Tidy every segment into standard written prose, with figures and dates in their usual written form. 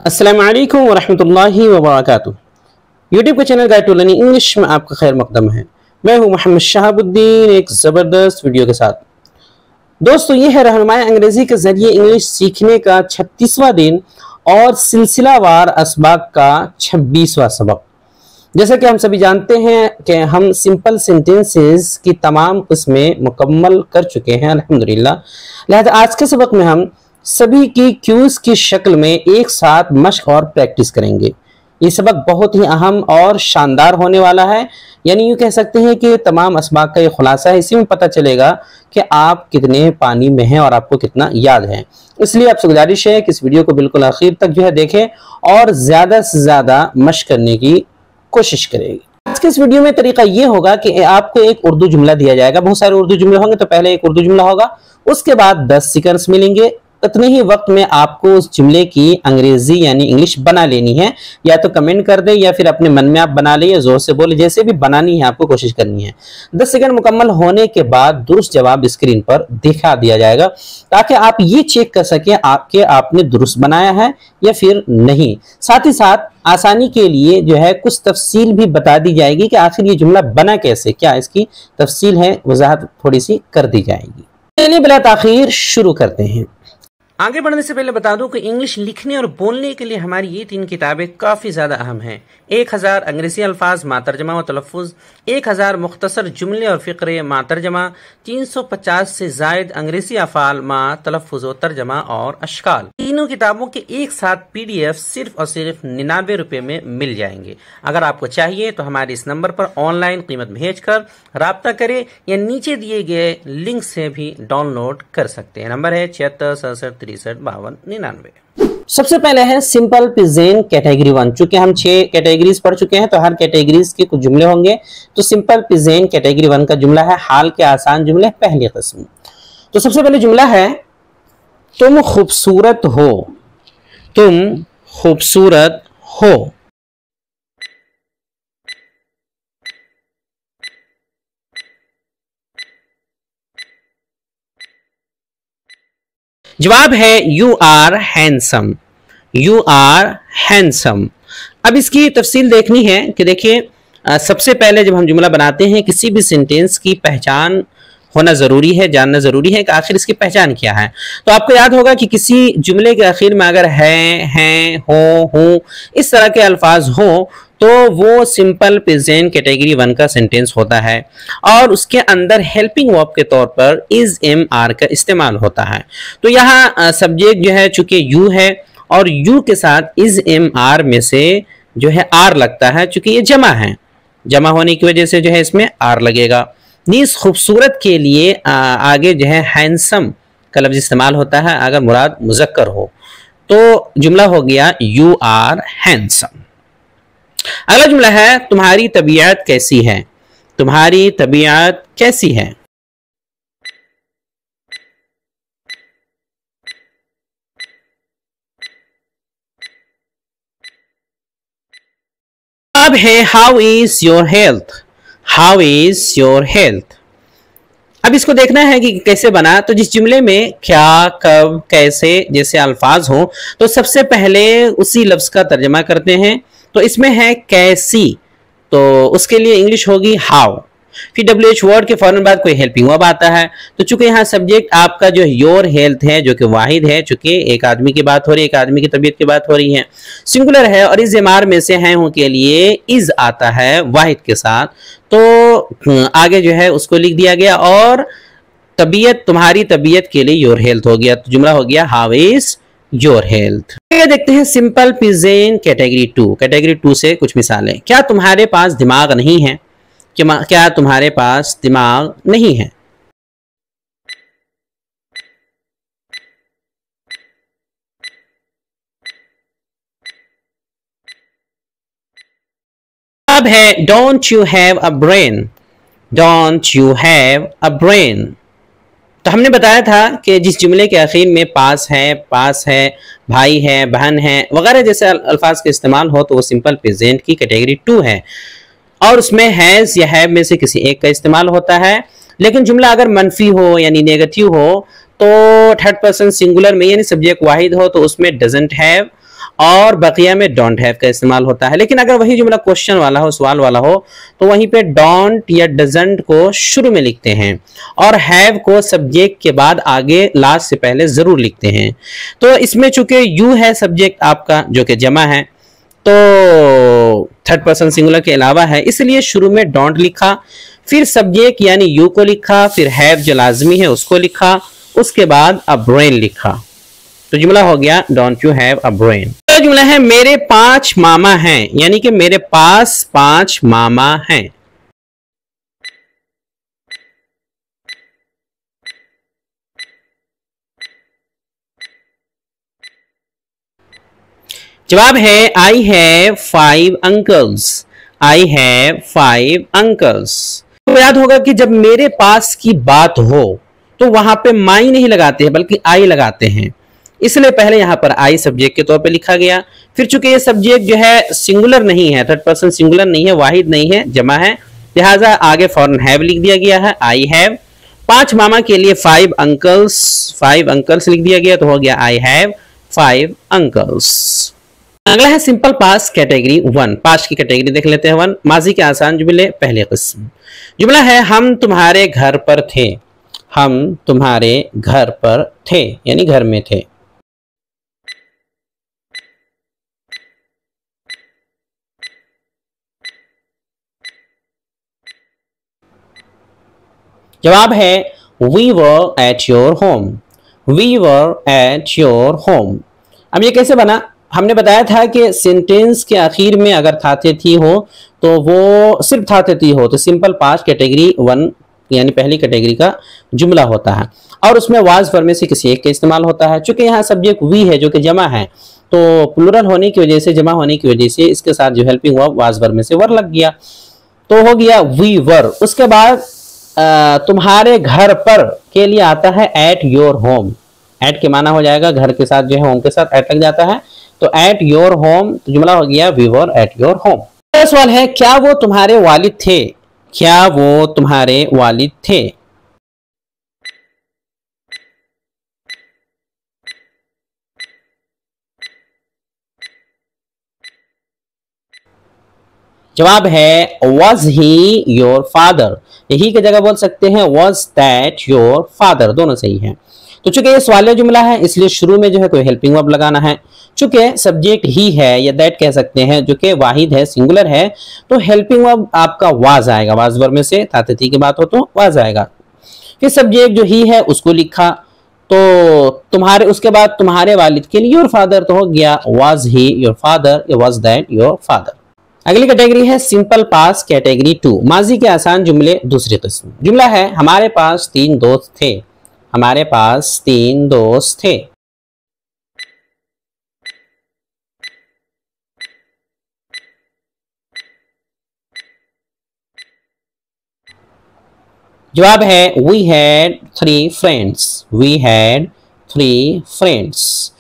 अस्सलामु अलैकुम वरहमतुल्लाहि वबरकातुहू। यूट्यूब के channel guide to learning English में आपका खैर मकदम है। मैं हूं मोहम्मद शहाबुद्दीन एक ज़बरदस्त वीडियो के साथ। दोस्तों, ये है रहनुमाई अंग्रेजी के जरिए इंग्लिश सीखने का 36वां दिन और सिलसिलावार असबाक का 26वां सबक। जैसा कि हम सभी जानते हैं कि हम सिंपल सेंटेंसेस की तमाम किस्में मुकम्मल कर चुके हैं अल्हम्दुलिल्लाह। लिहाजा आज के सबक में हम सभी की क्यूज की शक्ल में एक साथ मश्क और प्रैक्टिस करेंगे। ये सबक बहुत ही अहम और शानदार होने वाला है, यानी यूँ कह सकते हैं कि तमाम असबाक का ये खुलासा है। इसी में पता चलेगा कि आप कितने पानी में हैं और आपको कितना याद है। इसलिए आपसे गुजारिश है कि इस वीडियो को बिल्कुल आखिर तक देखें और ज़्यादा से ज़्यादा मश्क करने की कोशिश करेगी। आज के इस वीडियो में तरीका ये होगा कि आपको एक उर्दू जुमला दिया जाएगा। बहुत सारे उर्दू जुमले होंगे, तो पहले एक उर्दू जुमला होगा, उसके बाद 10 सेकंड्स मिलेंगे। इतने ही वक्त में आपको उस जुमले की अंग्रेजी यानी इंग्लिश बना लेनी है। या तो कमेंट कर दे या फिर अपने मन में आप बना ले या जोर से बोले, जैसे भी बनानी है आपको कोशिश करनी है। 10 सेकंड मुकम्मल होने के बाद दुरुस्त जवाब स्क्रीन पर दिखा दिया जाएगा, ताकि आप ये चेक कर सकें आपके आपने दुरुस्त बनाया है या फिर नहीं। साथ ही साथ आसानी के लिए जो है कुछ तफसील भी बता दी जाएगी कि आखिर ये जुमला बना कैसे, क्या इसकी तफसील है, वजाहत थोड़ी सी कर दी जाएगी। चलिए बिला ताखीर शुरू करते हैं। आगे बढ़ने से पहले बता दूं कि इंग्लिश लिखने और बोलने के लिए हमारी ये 3 किताबें काफ़ी ज़्यादा अहम हैं। 1000 अंग्रेजी अल्फाज मातरजमा व तलफ़ुज़, 1000 मुख्तसर जुमले और फ़िक्रे मातरजमा, 350 से ज़ायद अंग्रेजी अफ़ाल मा तलफ़ुज़ व तर्जमा और अशकाल। तीनों किताबों के एक साथ PDF सिर्फ और सिर्फ 99 रुपये में मिल जाएंगे। अगर आपको चाहिए तो हमारे इस नंबर पर ऑनलाइन कीमत भेज कर राब्ता करें या नीचे दिए गए लिंक से भी डाउनलोड कर सकते हैं। नंबर है 76 67 63 52 99। सबसे पहले है सिंपल प्रेजेंट कैटेगरी 1। चूंकि हम 6 कैटेगरीज पढ़ चुके हैं तो हर कैटेगरीज के कुछ जुमले होंगे। तो सिंपल प्रेजेंट कैटेगरी 1 का जुमला है हाल के आसान जुमले पहली किस्म। तो सबसे पहले जुमला है तुम खूबसूरत हो। तुम खूबसूरत हो। जवाब है you are handsome. You are handsome. अब इसकी तफसील देखनी है कि देखिए, सबसे पहले जब हम जुमला बनाते हैं किसी भी सेंटेंस की पहचान होना ज़रूरी है, जानना ज़रूरी है कि आखिर इसकी पहचान क्या है। तो आपको याद होगा कि किसी जुमले के आखिर में अगर है, हैं, हो, हूँ इस तरह के अल्फाज हों तो वो सिंपल प्रेजेंट कैटेगरी 1 का सेंटेंस होता है और उसके अंदर हेल्पिंग वर्ब के तौर पर इज एम आर का इस्तेमाल होता है। तो यहाँ सब्जेक्ट जो है चूंकि यू है और यू के साथ इज एम आर में से जो है आर लगता है, चूंकि ये जमा है, जमा होने की वजह से जो है इसमें आर लगेगा। नीस खूबसूरत के लिए आगे जो है हैंडसम का लफ्ज इस्तेमाल होता है अगर मुराद मुजक्कर हो। तो जुमला हो गया यू आर हैंडसम। अगला जुमला है तुम्हारी तबीयत कैसी है। तुम्हारी तबीयत कैसी है। अब है how is your health. How is your health. अब इसको देखना है कि कैसे बना। तो जिस जुमले में क्या, कब, कैसे जैसे अल्फाज हो तो सबसे पहले उसी लफ्ज का तर्जमा करते हैं। तो इसमें है कैसी, तो उसके लिए इंग्लिश होगी हाउ। फिर WH वर्ड के फौरन बाद कोई हेल्पिंग वर्ब आता है। तो चूंकि यहाँ सब्जेक्ट आपका जो योर हेल्थ है जो कि वाहिद है, चूंकि एक आदमी की बात हो रही है, एक आदमी की तबीयत की बात हो रही है, सिंगुलर है और इस एमआर में से हैं हूं के लिए इज आता है वाहिद के साथ। तो आगे जो है उसको लिख दिया गया और तबीयत, तुम्हारी तबीयत के लिए योर हेल्थ हो गया। तो जुमला हो गया हाउ इज योर हेल्थ। देखते हैं सिंपल प्रेजेंट कैटेगरी 2। कैटेगरी 2 से कुछ मिसालें। क्या तुम्हारे पास दिमाग नहीं है। क्या तुम्हारे पास दिमाग नहीं है। अब है don't you have a brain. Don't you have a brain. तो हमने बताया था कि जिस जुमले के आखिर में पास है, भाई है, बहन है वगैरह जैसे अल्फाज का इस्तेमाल हो तो वो सिंपल प्रेजेंट की कैटेगरी 2 है और उसमें हैज़ या हैव में से किसी एक का इस्तेमाल होता है। लेकिन जुमला अगर मनफी हो यानी नेगेटिव हो तो थर्ड पर्सन सिंगुलर में यानी सब्जेक्ट वाहिद हो तो उसमें डजंट हैव और बकिया में डोंट हैव का इस्तेमाल होता है। लेकिन अगर वही जुमला क्वेश्चन वाला हो, सवाल वाला हो, तो वहीं पे डोंट या डजंट को शुरू में लिखते हैं और हैव को सब्जेक्ट के बाद आगे लास्ट से पहले जरूर लिखते हैं। तो इसमें चूंकि यू है सब्जेक्ट आपका जो कि जमा है, तो थर्ड पर्सन सिंगुलर के अलावा है, इसलिए शुरू में डोंट लिखा, फिर सब्जेक्ट यानी यू को लिखा, फिर हैव जो लाजमी है उसको लिखा, उसके बाद अ ब्रेन लिखा। तो जुमला हो गया don't you have a brain. तो जुमला है मेरे 5 मामा हैं, यानी कि मेरे पास 5 मामा हैं। जवाब है I have 5 uncles. I have 5 uncles. तो याद होगा कि जब मेरे पास की बात हो तो वहां पे माई नहीं लगाते हैं बल्कि आई लगाते हैं, इसलिए पहले यहां पर आई सब्जेक्ट के तौर पे लिखा गया। फिर चूंकि ये सब्जेक्ट जो है सिंगुलर नहीं है, थर्ड पर्सन सिंगुलर नहीं है, वाहिद नहीं है, जमा है, लिहाजा आगे फौरन हैव लिख दिया गया है। आई हैव 5 मामा के लिए 5 अंकल्स, 5 अंकल्स लिख दिया गया, तो हो गया आई हैव 5 अंकल्स। अगला है सिंपल पास्ट कैटेगरी 1। पास्ट की कैटेगरी देख लेते हैं 1। माजी के आसान जुमले पहले किस्म। जुमला है हम तुम्हारे घर पर थे। हम तुम्हारे घर पर थे यानी घर में थे। जवाब है we were at your home. We were at your home. अब ये कैसे बना? हमने बताया था कि सेंटेंस के आखिर में अगर था थे थी हो तो वो सिर्फ था थे थी हो तो सिंपल पास्ट कैटेगरी 1 यानी पहली कैटेगरी का जुमला होता है और उसमें वाज वर्ब में से किसी एक का इस्तेमाल होता है। चूंकि यहाँ सब्जेक्ट वी है जो कि जमा है, तो प्लूरल होने की वजह से, जमा होने की वजह से इसके साथ जो हेल्पिंग वर्ब वाज वर्ब में से वर लग गया, तो हो गया वी वर। उसके बाद तुम्हारे घर पर के लिए आता है एट योर होम। एट के माना हो जाएगा घर के साथ जो है होम के साथ एट लग जाता है, तो एट योर होम, तो जुमला हो गया we were at your home. सवाल है क्या वो तुम्हारे वालिद थे? क्या वो तुम्हारे वालिद थे? जवाब है was he your father। यही की जगह बोल सकते हैं was that your father, दोनों सही है। तो चूंकि ये सवालिया जुमला है इसलिए शुरू में जो है कोई हेल्पिंग वर्ब लगाना है। चूंकि सब्जेक्ट ही है या दैट कह सकते हैं जो कि वाहिद है, सिंगुलर है, तो हेल्पिंग वर्ब आपका वाज आएगा। वाज वर्ब में से था थी की बात हो तो वाज आएगा। फिर सब्जेक्ट जो ही है उसको लिखा, तो तुम्हारे, उसके बाद तुम्हारे वालिद के लिए योर फादर, तो हो गया वाज ही योर फादर या वाज दैट योर फादर। अगली कैटेगरी है सिंपल पास्ट कैटेगरी 2। माजी के आसान जुमले दूसरी किस्म। जुमला है हमारे पास 3 दोस्त थे। हमारे पास 3 दोस्त थे। जवाब है we had 3 friends. We had 3 friends.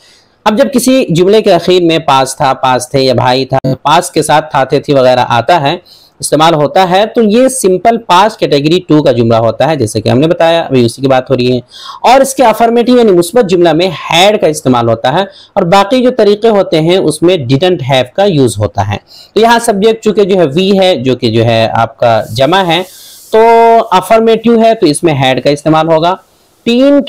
अब जब किसी जुमले के आखिर में पास था, पास थे या भाई था, पास के साथ था थे थी वगैरह आता है, इस्तेमाल होता है, तो ये सिंपल पास्ट कैटेगरी 2 का जुमला होता है, जैसे कि हमने बताया, अभी उसी की बात हो रही है। और इसके अफर्मेटिव यानी मुस्बत जुमला में हैड का इस्तेमाल होता है और बाकी जो तरीके होते हैं उसमें डिडंट हैव का यूज होता है। तो यहाँ सब्जेक्ट चूंकि जो है वी है जो कि जो है आपका जमा है, तो अफर्मेटिव है तो इसमें हैड का इस्तेमाल होगा। 3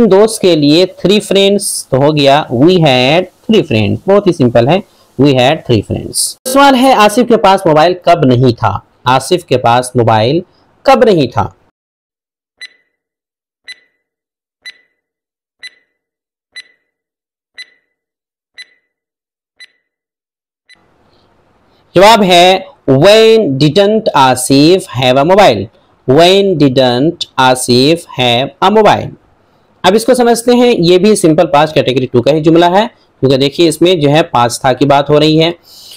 दोस्त के लिए 3 फ्रेंड्स, तो हो गया वी हैड 3 फ्रेंड्स। बहुत ही सिंपल है, वी हैड 3 फ्रेंड्स। सवाल है आसिफ के पास मोबाइल कब नहीं था? आसिफ के पास मोबाइल कब नहीं था? जवाब है when didn't Asif have a mobile। when didn't Asif have a mobile। अब इसको समझते हैं, ये भी सिंपल पास्ट कैटेगरी 2 का ही जुमला है, क्योंकि देखिए इसमें जो है पास था की बात हो रही है,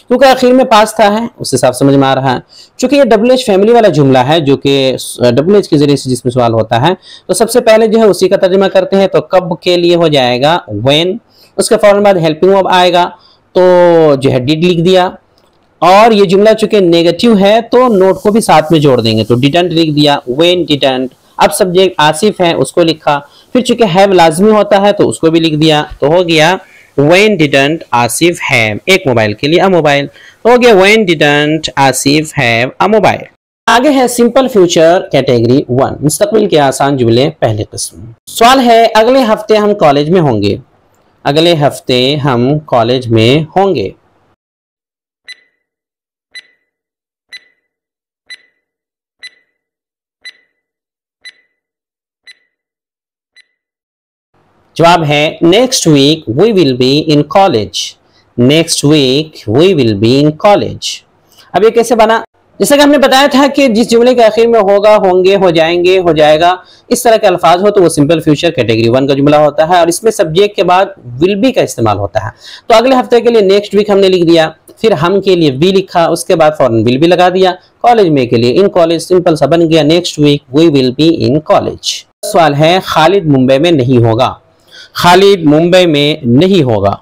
क्योंकि आखिर में पास था है, उस हिसाब से समझ में आ रहा है। क्योंकि ये डब्ल्यू एच फैमिली वाला जुमला है जो कि डब्ल्यू एच के जरिए से जिसमें सवाल होता है, तो सबसे पहले जो है उसी का तर्जुमा करते हैं, तो कब के लिए हो जाएगा when, उसके फौरन बाद हेल्पिंग वर्ब आएगा, तो जो है डिड लिख दिया। और ये जुमला चूंकि नेगेटिव है तो नोट को भी साथ में जोड़ देंगे, तो डिडंट लिख दिया, when didn't। अब सब्जेक्ट आसिफ है उसको लिखा, फिर चूंकि हैव लाजमी होता है तो उसको भी लिख दिया, तो हो गया व्हेन डिडंट आसिफ हैव एक मोबाइल के लिए अ मोबाइल हो गया when didn't Asif have a mobile. आगे है सिंपल फ्यूचर कैटेगरी 1 मुस्तकबिल के आसान जुमले पहले किस्म। सवाल है अगले हफ्ते हम कॉलेज में होंगे। अगले हफ्ते हम कॉलेज में होंगे। जवाब है next week we will be in college. Next week we will be in college. अब ये कैसे बना? जैसा कि हमने बताया था कि जिस जुमले के आखिर में होगा, होंगे, हो जाएंगे, हो जाएगा, इस तरह के अल्फाज हो तो वो सिंपल फ्यूचर कैटेगरी 1 का जुमला होता है और इसमें सब्जेक्ट के बाद विल बी का इस्तेमाल होता है। तो अगले हफ्ते के लिए नेक्स्ट वीक हमने लिख दिया, फिर हम के लिए बी लिखा, उसके बाद फौरन विल बी लगा दिया। कॉलेज में के लिए इन कॉलेज सिंपल सा बन गया next week we will be in college. सवाल है खालिद मुंबई में नहीं होगा। खालिद मुंबई में नहीं होगा।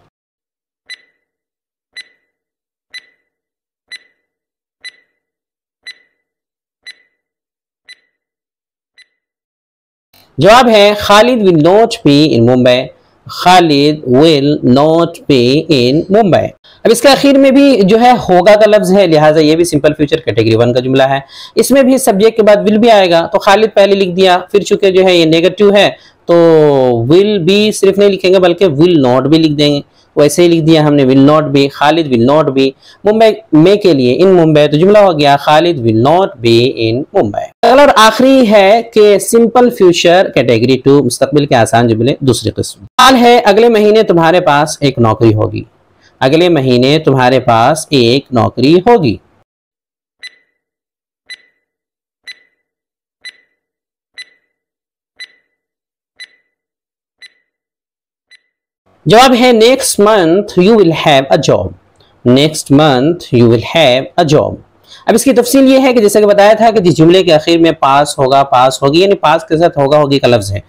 जवाब है Khalid will not be in Mumbai. Khalid will not be in Mumbai. अब इसके आखिर में भी जो है होगा का लफ्ज है, लिहाजा ये भी सिंपल फ्यूचर कैटेगरी 1 का जुमला है। इसमें भी सब्जेक्ट के बाद विल भी आएगा, तो खालिद पहले लिख दिया, फिर चूंकि जो है ये नेगेटिव है तो विल बी सिर्फ नहीं लिखेंगे बल्कि विल नॉट भी लिख देंगे। वैसे ही लिख दिया हमने will not be, Khalid will not be Mumbai में के लिए इन मुंबई, तो जुमला हो गया Khalid will not be in Mumbai. अगला और आखिरी है कि सिंपल फ्यूचर कैटेगरी 2 मुस्तकबिल के आसान जुमले दूसरी किस्म। सवाल है अगले महीने तुम्हारे पास एक नौकरी होगी। अगले महीने तुम्हारे पास एक नौकरी होगी। जवाब है next month you will have a job. Next month you will have a job. अब इसकी तफसील ये है कि जैसे कि बताया था कि जिस जुमले के आखिर में पास होगा, पास होगी, यानी पास के साथ होगा होगी का लफ्ज है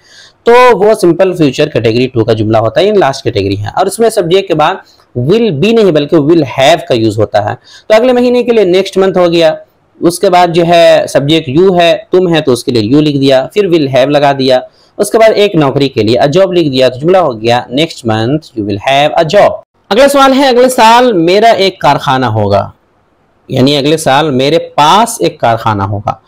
तो वो सिंपल फ्यूचर कैटेगरी 2 का जुमला होता है, लास्ट कैटेगरी है और उसमें सब्जेक्ट के बाद विल बी नहीं बल्कि विल हैव का यूज होता है। तो अगले महीने के लिए नेक्स्ट मंथ हो गया, उसके बाद जो है सब्जेक्ट यू है, तुम है, तो उसके लिए यू लिख दिया, फिर विल हैव लगा दिया, उसके बाद एक नौकरी के लिए अ जॉब लिख दिया, तो जुमला हो गया next month you will have a job. अगला सवाल है अगले साल मेरा एक कारखाना होगा, यानी अगले साल मेरे पास एक कारखाना होगा।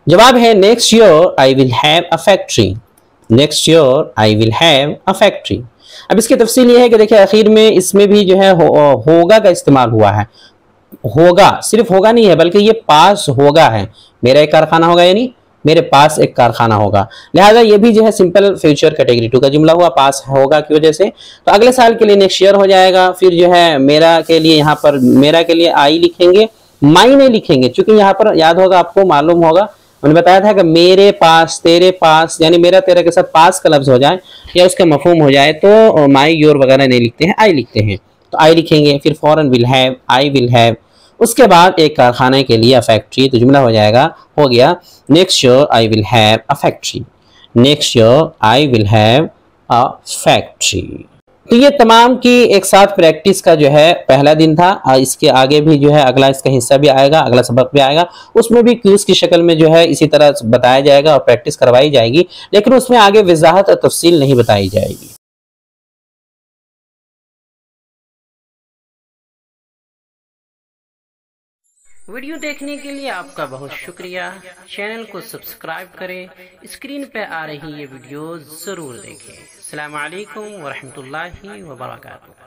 जवाब है next year I will have a factory. Next year I will have a factory. अब इसकी तफसील ये है कि देखिए आखिर में इसमें भी जो है होगा का इस्तेमाल हुआ है। होगा सिर्फ होगा नहीं है बल्कि ये पास होगा है, मेरा एक कारखाना होगा यानी मेरे पास एक कारखाना होगा, लिहाजा ये भी जो है सिंपल फ्यूचर कैटेगरी 2 का जुमला हुआ पास होगा की वजह से। तो अगले साल के लिए नेक्स्ट ईयर हो जाएगा, फिर जो है मेरा के लिए यहाँ पर मेरा के लिए आई लिखेंगे, माई नहीं लिखेंगे, क्योंकि यहाँ पर याद होगा आपको मालूम होगा मैंने बताया था कि मेरे पास, तेरे पास, यानी मेरा तेरे के साथ पास का लफ्ज हो जाए या उसका मफहूम हो जाए तो माई योर वगैरह नहीं लिखते हैं, आई लिखते हैं। तो आई लिखेंगे, फिर फौरन will have, I will have, उसके बाद एक कारखाने के लिए फैक्ट्री, तो जुमला हो जाएगा हो गया next year I will have a factory. Next year I will have a factory. तो ये तमाम की एक साथ प्रैक्टिस का जो है पहला दिन था। इसके आगे भी जो है अगला इसका हिस्सा भी आएगा, अगला सबक भी आएगा, उसमें भी क्विज की शक्ल में जो है इसी तरह बताया जाएगा और प्रैक्टिस करवाई जाएगी, लेकिन उसमें आगे वजाहत और तफसील नहीं बताई जाएगी। वीडियो देखने के लिए आपका बहुत शुक्रिया। चैनल को सब्सक्राइब करें, स्क्रीन पे आ रही ये वीडियो जरूर देखें। अस्सलाम वालेकुम व रहमतुल्लाहि व बरकातुहू।